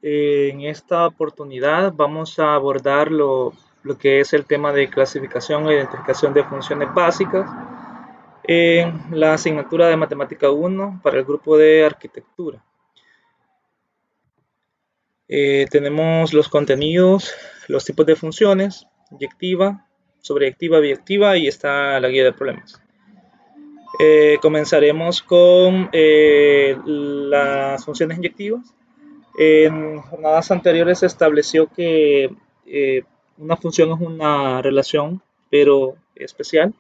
En esta oportunidad vamos a abordar lo que es el tema de clasificación e identificación de funciones básicas en la asignatura de Matemática 1 para el grupo de Arquitectura. Tenemos los contenidos, los tipos de funciones, inyectiva, sobreyectiva, biyectiva y está la guía de problemas. Comenzaremos con las funciones inyectivas. En jornadas anteriores se estableció que una función es una relación, pero especial.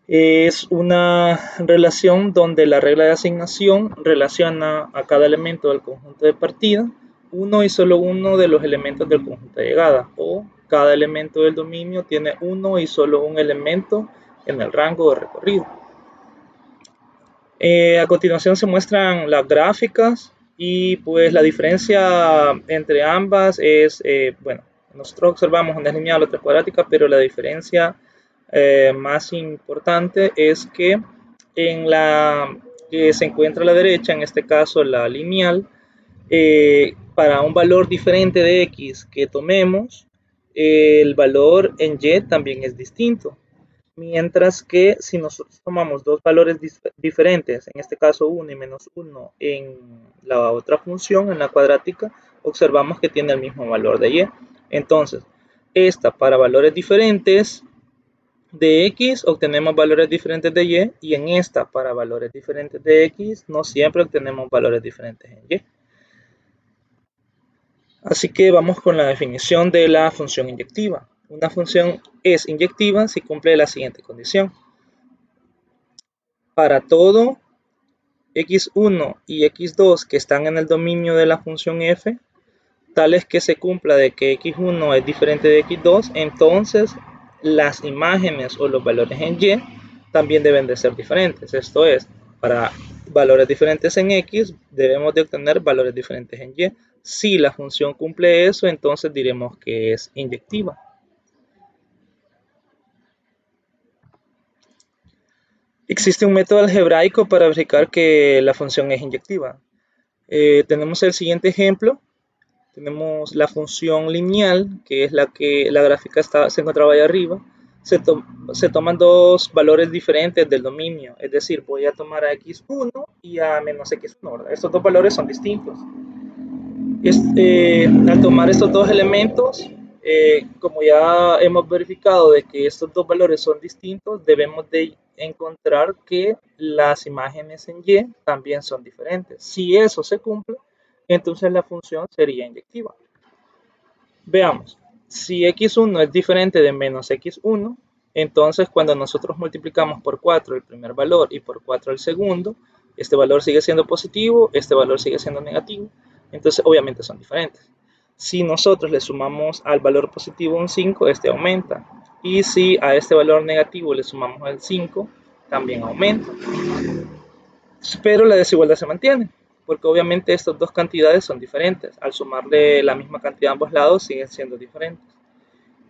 Es una relación donde la regla de asignación relaciona a cada elemento del conjunto de partida uno y solo uno de los elementos del conjunto de llegada, o cada elemento del dominio tiene uno y solo un elemento en el rango de recorrido. A continuación se muestran las gráficas y pues la diferencia entre ambas es, bueno, nosotros observamos una es lineal, otra es cuadrática, pero la diferencia más importante es que en la que se encuentra a la derecha, en este caso la lineal, para un valor diferente de x que tomemos, el valor en y también es distinto. Mientras que si nosotros tomamos dos valores diferentes, en este caso 1 y menos 1 en la otra función, en la cuadrática, observamos que tiene el mismo valor de y. Entonces, esta para valores diferentes de x obtenemos valores diferentes de y en esta para valores diferentes de x no siempre obtenemos valores diferentes en y. Así que vamos con la definición de la función inyectiva. Una función es inyectiva si cumple la siguiente condición. Para todo x1 y x2 que están en el dominio de la función f, tales que se cumpla de que x1 es diferente de x2, entonces las imágenes o los valores en y también deben de ser diferentes. Esto es, para valores diferentes en x, debemos de obtener valores diferentes en y. Si la función cumple eso, entonces diremos que es inyectiva. Existe un método algebraico para verificar que la función es inyectiva. Tenemos el siguiente ejemplo. Tenemos la función lineal, que es la que la gráfica se encontraba ahí arriba. Se toman dos valores diferentes del dominio, es decir, voy a tomar a x1 y a menos x1, ¿verdad? Estos dos valores son distintos. Al tomar estos dos elementos, como ya hemos verificado de que estos dos valores son distintos, debemos de encontrar que las imágenes en y también son diferentes. Si eso se cumple, entonces la función sería inyectiva. Veamos, si x1 es diferente de menos x1, entonces cuando nosotros multiplicamos por 4 el primer valor y por 4 el segundo, este valor sigue siendo positivo, este valor sigue siendo negativo, entonces obviamente son diferentes. Si nosotros le sumamos al valor positivo un 5, este aumenta. Y si a este valor negativo le sumamos el 5, también aumenta. Pero la desigualdad se mantiene, porque obviamente estas dos cantidades son diferentes. Al sumarle la misma cantidad a ambos lados, siguen siendo diferentes.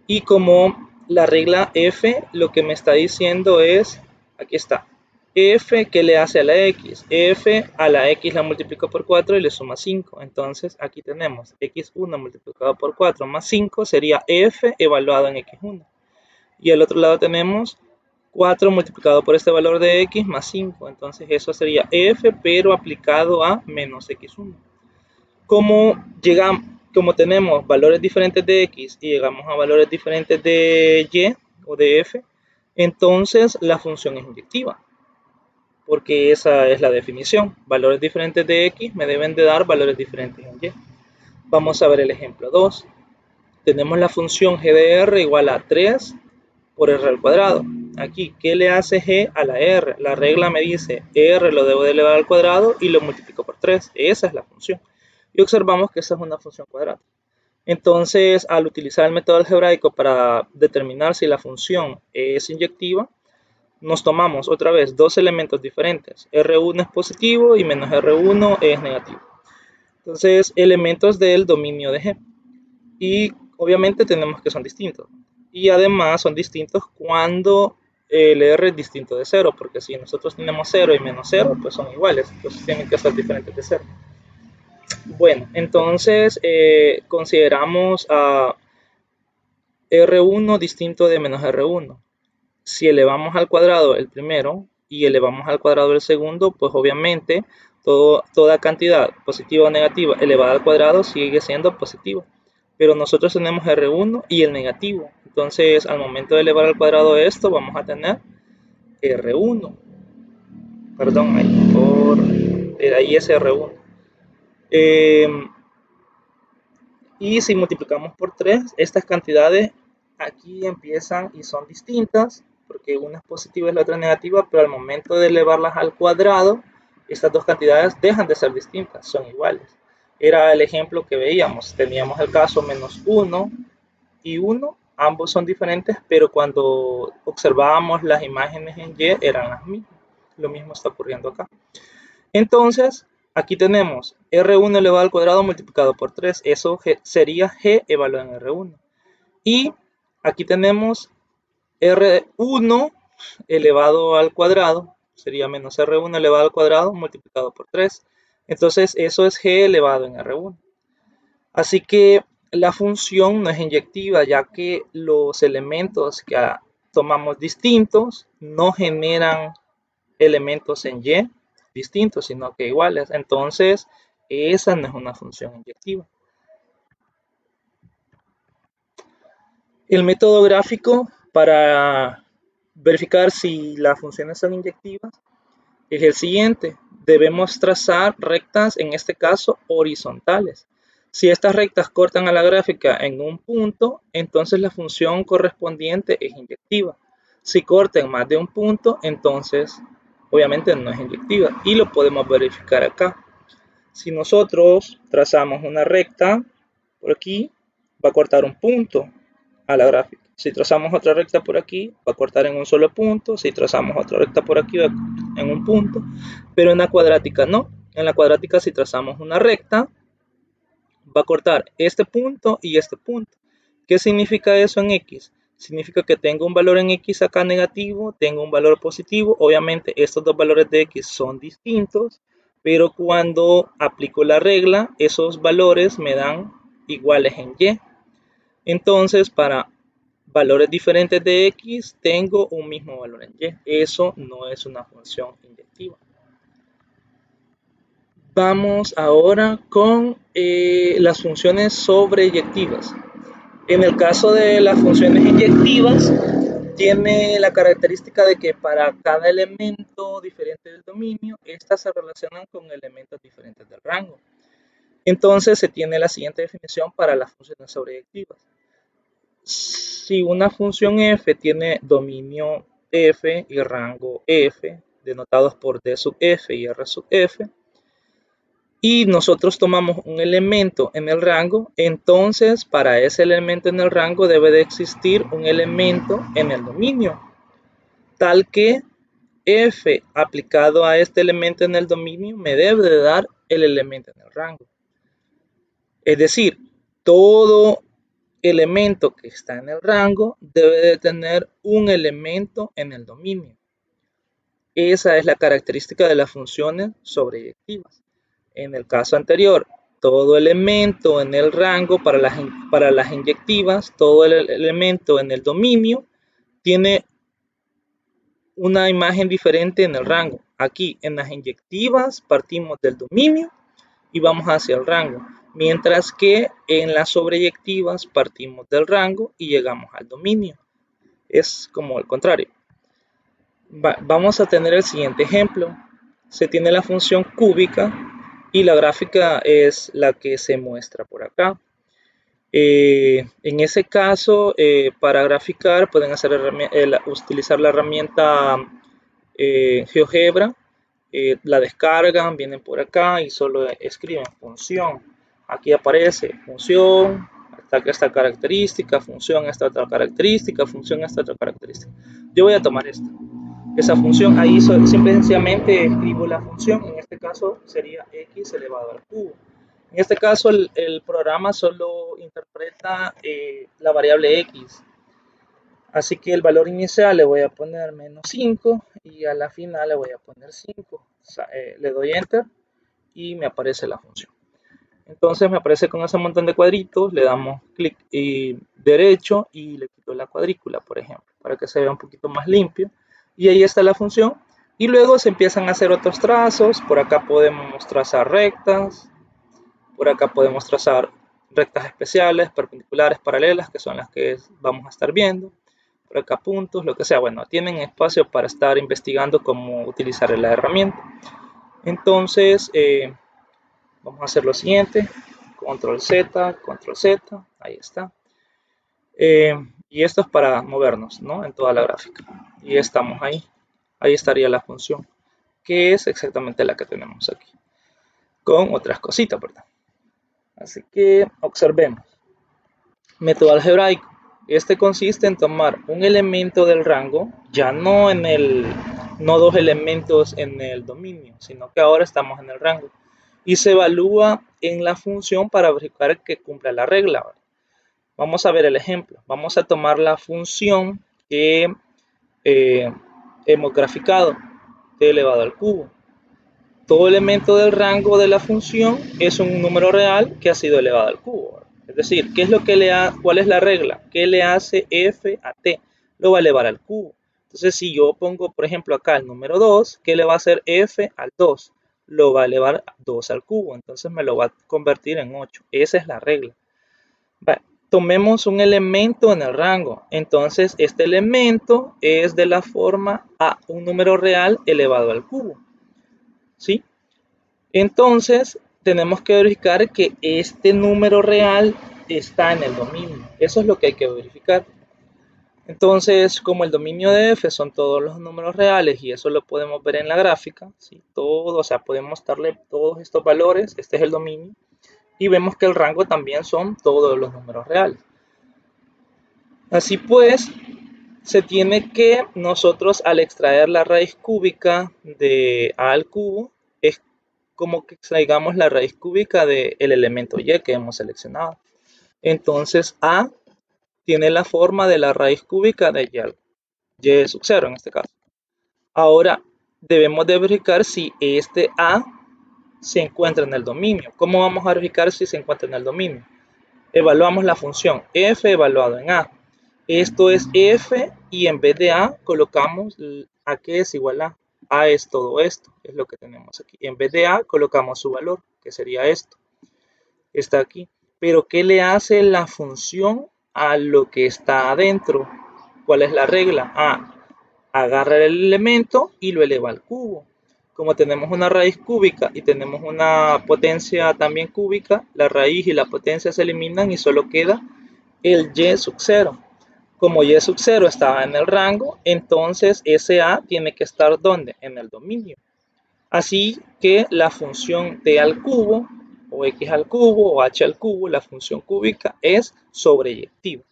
Y como la regla f, lo que me está diciendo es, aquí está, f, ¿qué le hace a la x? F a la x la multiplica por 4 y le suma 5. Entonces aquí tenemos x1 multiplicado por 4 más 5 sería f evaluado en x1. Y al otro lado tenemos 4 multiplicado por este valor de x más 5. Entonces eso sería f, pero aplicado a menos x1. Como tenemos valores diferentes de x y llegamos a valores diferentes de y o de f, entonces la función es inyectiva. Porque esa es la definición. Valores diferentes de x me deben de dar valores diferentes en y. Vamos a ver el ejemplo 2. Tenemos la función g de r igual a 3 por r al cuadrado. Aquí, ¿qué le hace g a la r? La regla me dice r lo debo de elevar al cuadrado y lo multiplico por 3. Esa es la función. Y observamos que esa es una función cuadrática. Entonces, al utilizar el método algebraico para determinar si la función es inyectiva, nos tomamos otra vez dos elementos diferentes. R1 es positivo y menos R1 es negativo. Entonces, elementos del dominio de G. Y obviamente tenemos que son distintos. Y además son distintos cuando el R es distinto de 0, porque si nosotros tenemos 0 y menos 0, pues son iguales. Entonces tienen que ser diferentes de 0. Bueno, entonces consideramos a R1 distinto de menos R1. Si elevamos al cuadrado el primero y elevamos al cuadrado el segundo, pues obviamente toda cantidad positiva o negativa elevada al cuadrado sigue siendo positiva. Pero nosotros tenemos R1 y el negativo. Entonces, al momento de elevar al cuadrado esto, vamos a tener R1. Perdón, ahí es R1. Eh, y si multiplicamos por 3, estas cantidades aquí empiezan y son distintas, porque una es positiva y la otra es negativa, pero al momento de elevarlas al cuadrado, estas dos cantidades dejan de ser distintas, son iguales. Era el ejemplo que veíamos, teníamos el caso menos 1 y 1, ambos son diferentes, pero cuando observábamos las imágenes en Y eran las mismas. Lo mismo está ocurriendo acá. Entonces, aquí tenemos R1 elevado al cuadrado multiplicado por 3. Eso sería G evaluado en R1. Y aquí tenemos R1 elevado al cuadrado. Sería menos R1 elevado al cuadrado multiplicado por 3. Entonces, eso es G elevado en R1. Así que la función no es inyectiva, ya que los elementos que tomamos distintos no generan elementos en Y distintos, sino que iguales. Entonces, esa no es una función inyectiva. El método gráfico para verificar si las funciones son inyectivas es el siguiente. Debemos trazar rectas, en este caso, horizontales. Si estas rectas cortan a la gráfica en un punto, entonces la función correspondiente es inyectiva. Si cortan más de un punto, entonces obviamente no es inyectiva y lo podemos verificar acá. Si nosotros trazamos una recta por aquí, va a cortar un punto a la gráfica. Si trazamos otra recta por aquí, va a cortar en un solo punto. Si trazamos otra recta por aquí, va en un punto. Pero en la cuadrática no. En la cuadrática, si trazamos una recta, va a cortar este punto y este punto. ¿Qué significa eso en X? Significa que tengo un valor en X acá negativo, tengo un valor positivo. Obviamente estos dos valores de X son distintos, pero cuando aplico la regla, esos valores me dan iguales en Y. Entonces, para valores diferentes de X, tengo un mismo valor en Y. Eso no es una función inyectiva. Vamos ahora con las funciones sobreyectivas. En el caso de las funciones inyectivas, tiene la característica de que para cada elemento diferente del dominio, estas se relacionan con elementos diferentes del rango. Entonces se tiene la siguiente definición para las funciones sobreyectivas. Si una función f tiene dominio f y rango f, denotados por d sub f y r sub f, y nosotros tomamos un elemento en el rango, entonces para ese elemento en el rango debe de existir un elemento en el dominio, tal que f aplicado a este elemento en el dominio me debe de dar el elemento en el rango. Es decir, todo elemento que está en el rango debe de tener un elemento en el dominio. Esa es la característica de las funciones sobreyectivas. En el caso anterior, todo elemento en el rango para las inyectivas, todo el elemento en el dominio tiene una imagen diferente en el rango. Aquí en las inyectivas partimos del dominio y vamos hacia el rango, mientras que en las sobreyectivas partimos del rango y llegamos al dominio. Es como el contrario. Vamos a tener el siguiente ejemplo. Se tiene la función cúbica y la gráfica es la que se muestra por acá. En ese caso, para graficar pueden utilizar la herramienta GeoGebra, la descargan, vienen por acá y solo escriben función. Aquí aparece función, hasta esta característica, función, esta otra característica, función, esta otra característica. Yo voy a tomar esa función, ahí simple y sencillamente escribo la función, en este caso sería x elevado al cubo. En este caso el programa solo interpreta la variable x, así que el valor inicial le voy a poner menos 5 y a la final le voy a poner 5. Le doy enter y me aparece la función. Entonces me aparece con ese montón de cuadritos, le damos clic derecho y le quito la cuadrícula, por ejemplo, para que se vea un poquito más limpio. Y ahí está la función. Y luego se empiezan a hacer otros trazos. Por acá podemos trazar rectas. Por acá podemos trazar rectas especiales, perpendiculares, paralelas, que son las que vamos a estar viendo. Por acá puntos, lo que sea. Bueno, tienen espacio para estar investigando cómo utilizar la herramienta. Entonces, vamos a hacer lo siguiente. Control Z, Control Z, ahí está. Y esto es para movernos, ¿no? En toda la gráfica. Y estamos ahí. Ahí estaría la función, que es exactamente la que tenemos aquí, con otras cositas, ¿verdad? Así que observemos. Método algebraico. Este consiste en tomar un elemento del rango, ya no dos elementos en el dominio, sino que ahora estamos en el rango. Y se evalúa en la función para verificar que cumpla la regla. Vamos a ver el ejemplo. Vamos a tomar la función que hemos graficado, t elevado al cubo. Todo elemento del rango de la función es un número real que ha sido elevado al cubo. Es decir, ¿qué es lo que ¿cuál es la regla? ¿Qué le hace f a t? Lo va a elevar al cubo. Entonces, si yo pongo, por ejemplo, acá el número 2, ¿qué le va a hacer f al 2? Lo va a elevar 2 al cubo. Entonces me lo va a convertir en 8. Esa es la regla. Vale. Tomemos un elemento en el rango. Entonces, este elemento es de la forma a un número real elevado al cubo. ¿Sí? Entonces, tenemos que verificar que este número real está en el dominio. Eso es lo que hay que verificar. Entonces, como el dominio de f son todos los números reales y eso lo podemos ver en la gráfica, ¿sí? Todo, o sea, podemos darle todos estos valores, este es el dominio, y vemos que el rango también son todos los números reales. Así pues, se tiene que nosotros al extraer la raíz cúbica de a al cubo, es como que extraigamos la raíz cúbica del elemento y que hemos seleccionado. Entonces a tiene la forma de la raíz cúbica de y sub 0 en este caso. Ahora debemos de verificar si este a se encuentra en el dominio. ¿Cómo vamos a verificar si se encuentra en el dominio? Evaluamos la función f evaluado en a. Esto es f y en vez de a colocamos a que es igual a. A es todo esto, es lo que tenemos aquí. En vez de a colocamos su valor, que sería esto. Está aquí. Pero ¿qué le hace la función a lo que está adentro? ¿Cuál es la regla? Agarra el elemento y lo eleva al cubo. Como tenemos una raíz cúbica y tenemos una potencia también cúbica, la raíz y la potencia se eliminan y solo queda el y sub 0. Como y sub 0 estaba en el rango, entonces ese a tiene que estar ¿dónde? En el dominio. Así que la función t al cubo, o x al cubo, o h al cubo, la función cúbica es sobreyectiva.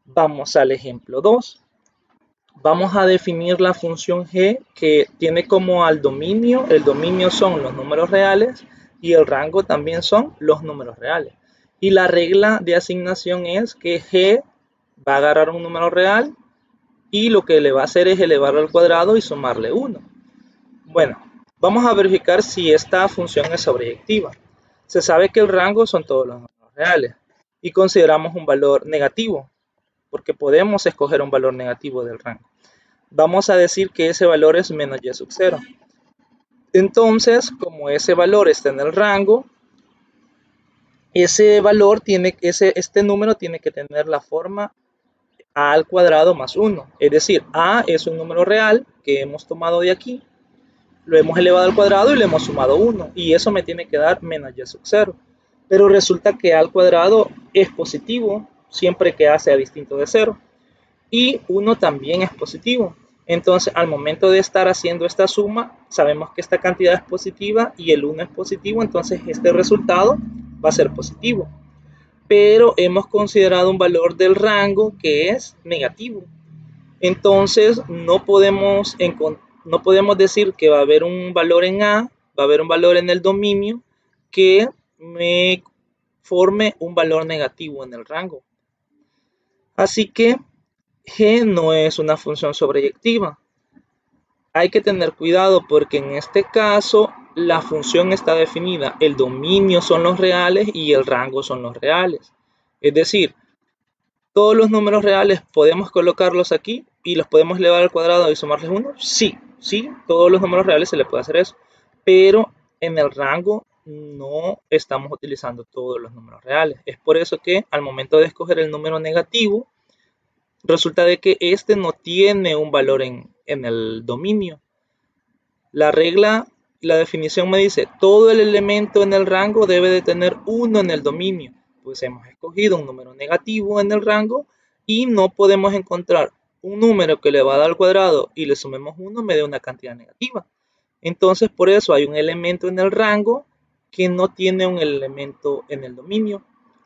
Vamos al ejemplo 2. Vamos a definir la función g que tiene como al dominio, el dominio son los números reales y el rango también son los números reales. Y la regla de asignación es que g va a agarrar un número real y lo que le va a hacer es elevarlo al cuadrado y sumarle 1. Bueno, vamos a verificar si esta función es sobreyectiva. Se sabe que el rango son todos los números reales y consideramos un valor negativo porque podemos escoger un valor negativo del rango. Vamos a decir que ese valor es menos y sub 0. Entonces, como ese valor está en el rango, ese valor este número tiene que tener la forma a al cuadrado más 1. Es decir, a es un número real que hemos tomado de aquí, lo hemos elevado al cuadrado y le hemos sumado 1. Y eso me tiene que dar menos y sub 0. Pero resulta que a al cuadrado es positivo siempre que a sea distinto de 0. Y 1 también es positivo. Entonces, al momento de estar haciendo esta suma, sabemos que esta cantidad es positiva y el 1 es positivo, entonces este resultado va a ser positivo. Pero hemos considerado un valor del rango que es negativo. Entonces, no podemos decir que va a haber un valor en A, va a haber un valor en el dominio que me forme un valor negativo en el rango. Así que g no es una función sobreyectiva. Hay que tener cuidado porque en este caso la función está definida, el dominio son los reales y el rango son los reales. Es decir, todos los números reales podemos colocarlos aquí y los podemos elevar al cuadrado y sumarles 1. Sí, sí, todos los números reales se le puede hacer eso, pero en el rango no estamos utilizando todos los números reales. Es por eso que al momento de escoger el número negativo, resulta de que este no tiene un valor en el dominio. La regla, la definición me dice, todo el elemento en el rango debe de tener 1 en el dominio. Pues hemos escogido un número negativo en el rango y no podemos encontrar un número que le va a dar al cuadrado y le sumemos 1 me dé una cantidad negativa. Entonces, por eso hay un elemento en el rango que no tiene un elemento en el dominio.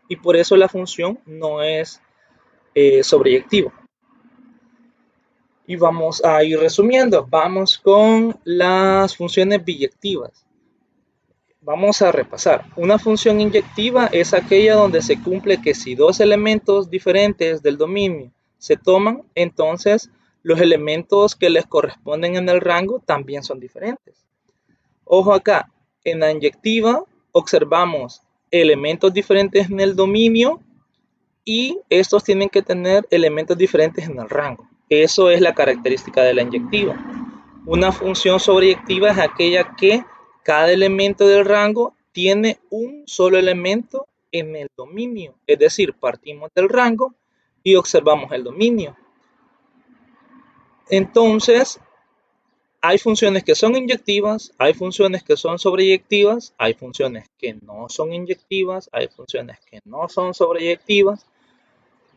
Y por eso la función no es sobreyectiva. Y vamos a ir resumiendo. Vamos con las funciones biyectivas. Vamos a repasar. Una función inyectiva es aquella donde se cumple que si dos elementos diferentes del dominio se toman, entonces los elementos que les corresponden en el rango también son diferentes. Ojo acá, en la inyectiva observamos elementos diferentes en el dominio y estos tienen que tener elementos diferentes en el rango. Eso es la característica de la inyectiva. Una función sobreyectiva es aquella que cada elemento del rango tiene un solo elemento en el dominio. Es decir, partimos del rango y observamos el dominio. Entonces, hay funciones que son inyectivas, hay funciones que son sobreyectivas, hay funciones que no son inyectivas, hay funciones que no son sobreyectivas.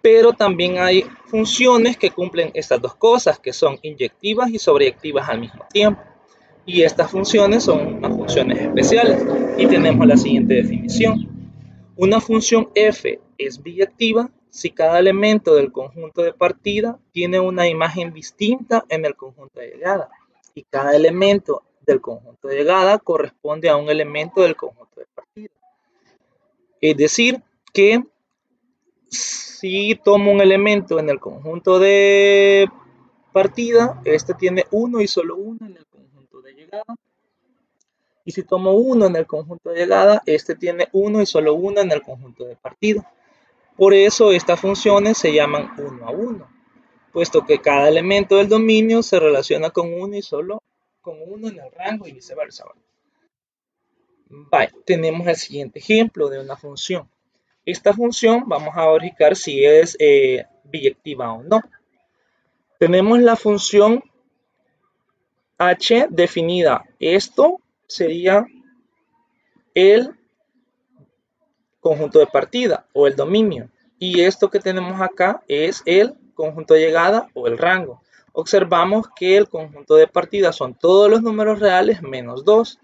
Pero también hay funciones que cumplen estas dos cosas, que son inyectivas y sobreyectivas al mismo tiempo. Y estas funciones son unas funciones especiales. Y tenemos la siguiente definición. Una función f es biyectiva si cada elemento del conjunto de partida tiene una imagen distinta en el conjunto de llegada. Y cada elemento del conjunto de llegada corresponde a un elemento del conjunto de partida. Es decir, que si tomo un elemento en el conjunto de partida, este tiene uno y solo uno en el conjunto de llegada. Y si tomo uno en el conjunto de llegada, este tiene uno y solo uno en el conjunto de partida. Por eso estas funciones se llaman uno a uno, puesto que cada elemento del dominio se relaciona con uno y solo con uno en el rango y viceversa. Vale, tenemos el siguiente ejemplo de una función. Esta función vamos a verificar si es biyectiva o no. Tenemos la función h definida. Esto sería el conjunto de partida o el dominio. Y esto que tenemos acá es el conjunto de llegada o el rango. Observamos que el conjunto de partida son todos los números reales menos 2,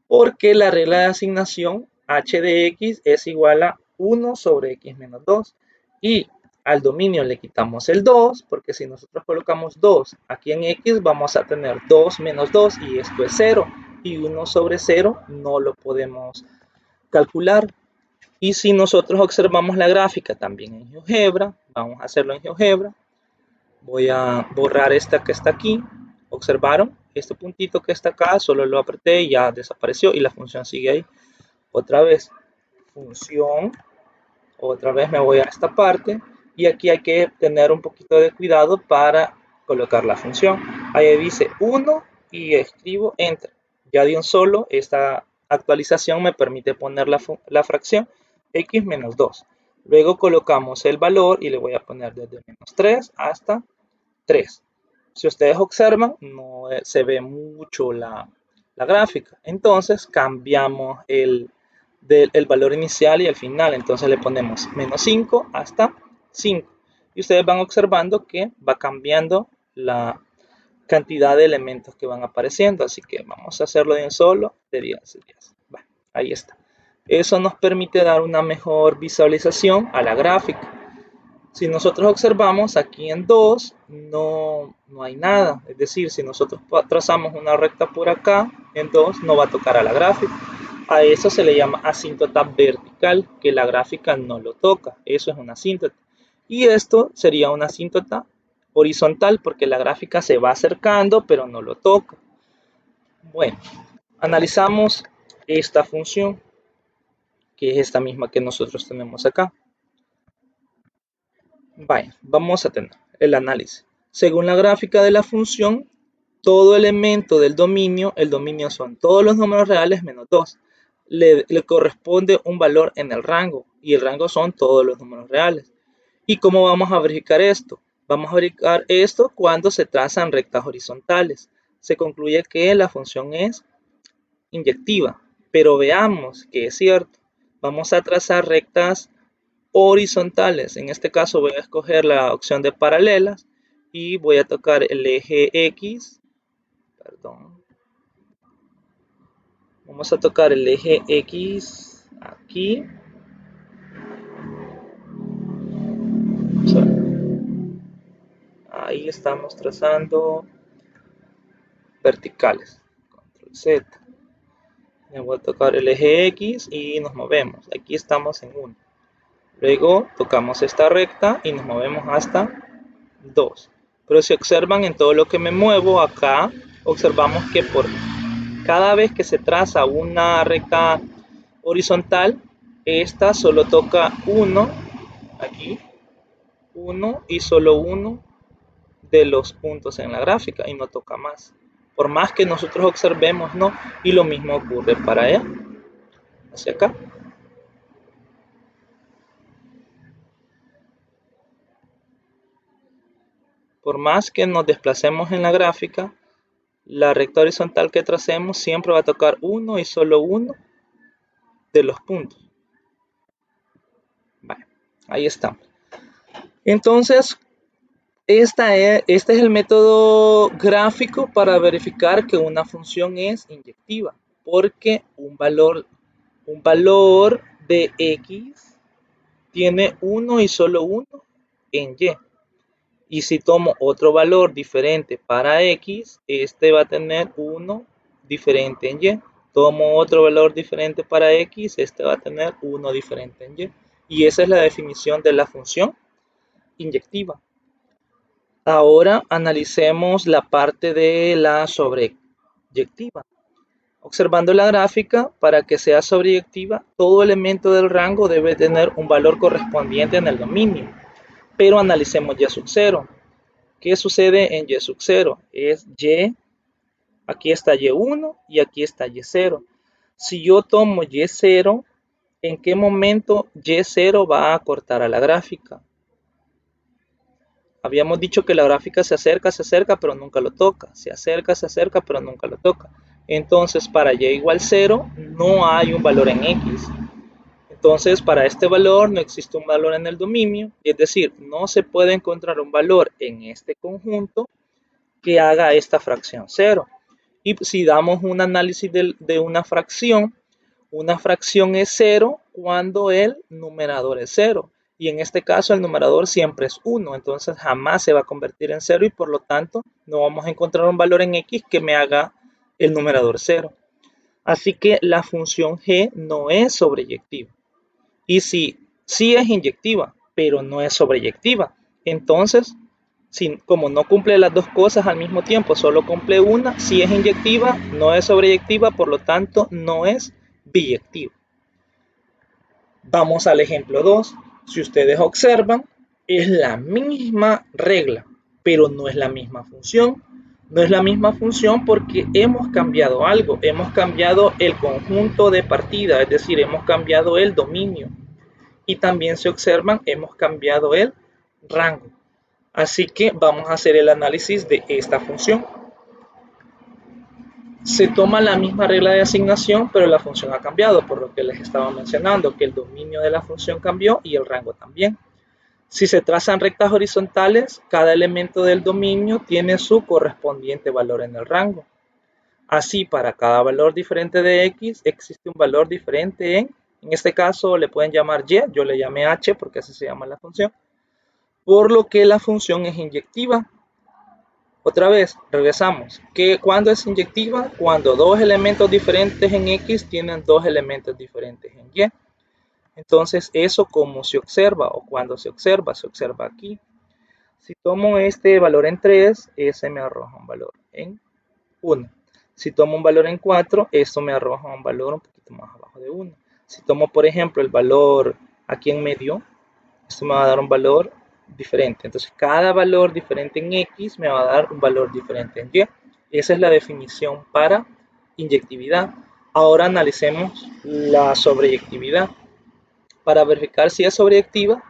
porque la regla de asignación h de x es igual a 1 sobre x menos 2. Y al dominio le quitamos el 2, porque si nosotros colocamos 2 aquí en x, vamos a tener 2 menos 2 y esto es 0. Y 1 sobre 0 no lo podemos calcular. Y si nosotros observamos la gráfica también en GeoGebra, vamos a hacerlo en GeoGebra. Voy a borrar esta que está aquí. ¿Observaron? Este puntito que está acá, solo lo apreté y ya desapareció y la función sigue ahí. Otra vez, función. Otra vez me voy a esta parte y aquí hay que tener un poquito de cuidado para colocar la función. Ahí dice 1 y escribo enter. Ya de un solo, esta actualización me permite poner la fracción x menos 2. Luego colocamos el valor y le voy a poner desde menos 3 hasta 3. Si ustedes observan, no se ve mucho la gráfica. Entonces cambiamos el valor inicial y el final. Entonces le ponemos menos 5 hasta 5. Y ustedes van observando que va cambiando la cantidad de elementos que van apareciendo. Así que vamos a hacerlo de un solo, de 10. Bueno, ahí está. Eso nos permite dar una mejor visualización a la gráfica. Si nosotros observamos aquí en 2 no hay nada, es decir, si nosotros trazamos una recta por acá, en 2 no va a tocar a la gráfica. A eso se le llama asíntota vertical, que la gráfica no lo toca, eso es una asíntota. Y esto sería una asíntota horizontal porque la gráfica se va acercando pero no lo toca. Bueno, Analizamos esta función, que es esta misma que nosotros tenemos acá. Vaya, vamos a tener el análisis. Según la gráfica de la función, todo elemento del dominio, el dominio son todos los números reales menos 2. Le corresponde un valor en el rango, y el rango son todos los números reales. ¿Y cómo vamos a verificar esto? Vamos a verificar esto cuando se trazan rectas horizontales. Se concluye que la función es inyectiva, pero veamos que es cierto. Vamos a trazar rectas horizontales. En este caso voy a escoger la opción de paralelas y voy a tocar el eje X. Perdón. Vamos a tocar el eje X aquí. Ahí estamos trazando verticales. Control Z. Le voy a tocar el eje X y nos movemos. Aquí estamos en 1. Luego tocamos esta recta y nos movemos hasta 2. Pero si observan en todo lo que me muevo acá, observamos que por cada vez que se traza una recta horizontal, esta solo toca 1, aquí, 1 y solo 1 de los puntos en la gráfica y no toca más. Por más que nosotros observemos, no, y lo mismo ocurre para allá, hacia acá. Por más que nos desplacemos en la gráfica, la recta horizontal que tracemos siempre va a tocar 1 y solo 1 de los puntos. Vale, ahí estamos. Entonces, este es el método gráfico para verificar que una función es inyectiva, porque un valor de x tiene 1 y solo 1 en y. Y si tomo otro valor diferente para x, este va a tener 1 diferente en y. Tomo otro valor diferente para x, este va a tener 1 diferente en y. Y esa es la definición de la función inyectiva. Ahora analicemos la parte de la sobreyectiva. Observando la gráfica, para que sea sobreyectiva, todo elemento del rango debe tener un valor correspondiente en el dominio. Pero analicemos y sub 0. ¿Qué sucede en y sub 0? Es y, aquí está y1 y aquí está y0. Si yo tomo y0, ¿en qué momento y0 va a cortar a la gráfica? Habíamos dicho que la gráfica se acerca, pero nunca lo toca. Se acerca, pero nunca lo toca. Entonces, para y igual 0, no hay un valor en x. Entonces, para este valor no existe un valor en el dominio. Es decir, no se puede encontrar un valor en este conjunto que haga esta fracción 0. Y si damos un análisis de una fracción es 0 cuando el numerador es 0. Y en este caso el numerador siempre es 1, entonces jamás se va a convertir en 0 y por lo tanto no vamos a encontrar un valor en x que me haga el numerador 0. Así que la función g no es sobreyectiva. Y si sí es inyectiva, pero no es sobreyectiva, entonces como no cumple las dos cosas al mismo tiempo, solo cumple una, si es inyectiva, no es sobreyectiva, por lo tanto no es biyectiva. Vamos al ejemplo 2. Si ustedes observan, es la misma regla, pero no es la misma función. No es la misma función porque hemos cambiado algo. Hemos cambiado el conjunto de partida, es decir, hemos cambiado el dominio. Y también se observan, hemos cambiado el rango. Así que vamos a hacer el análisis de esta función. Se toma la misma regla de asignación, pero la función ha cambiado, por lo que les estaba mencionando, que el dominio de la función cambió y el rango también. Si se trazan rectas horizontales, cada elemento del dominio tiene su correspondiente valor en el rango. Así, para cada valor diferente de x, existe un valor diferente en este caso le pueden llamar y, yo le llamé h porque así se llama la función, por lo que la función es inyectiva. Otra vez, regresamos. ¿Cuándo es inyectiva? Cuando dos elementos diferentes en X tienen dos elementos diferentes en Y. Entonces, eso como se observa o cuando se observa aquí. Si tomo este valor en 3, ese me arroja un valor en 1. Si tomo un valor en 4, esto me arroja un valor un poquito más abajo de 1. Si tomo, por ejemplo, el valor aquí en medio, esto me va a dar un valor diferente. Entonces, cada valor diferente en X me va a dar un valor diferente en Y. Esa es la definición para inyectividad. Ahora analicemos la sobreyectividad. Para verificar si es sobreyectiva,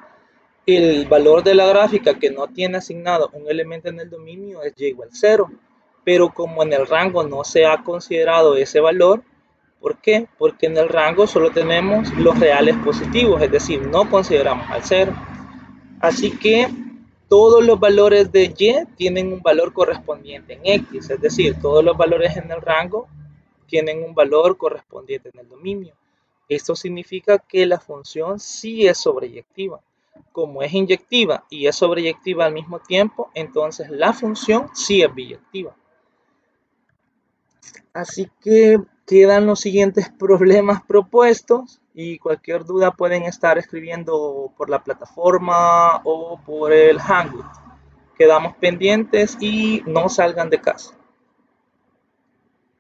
el valor de la gráfica que no tiene asignado un elemento en el dominio es y igual 0. Pero como en el rango no se ha considerado ese valor, ¿por qué? Porque en el rango solo tenemos los reales positivos, es decir, no consideramos al 0. Así que todos los valores de y tienen un valor correspondiente en x, es decir, todos los valores en el rango tienen un valor correspondiente en el dominio. Esto significa que la función sí es sobreyectiva. Como es inyectiva y es sobreyectiva al mismo tiempo, entonces la función sí es biyectiva. Así que quedan los siguientes problemas propuestos y cualquier duda pueden estar escribiendo por la plataforma o por el Hangout. Quedamos pendientes y no salgan de casa.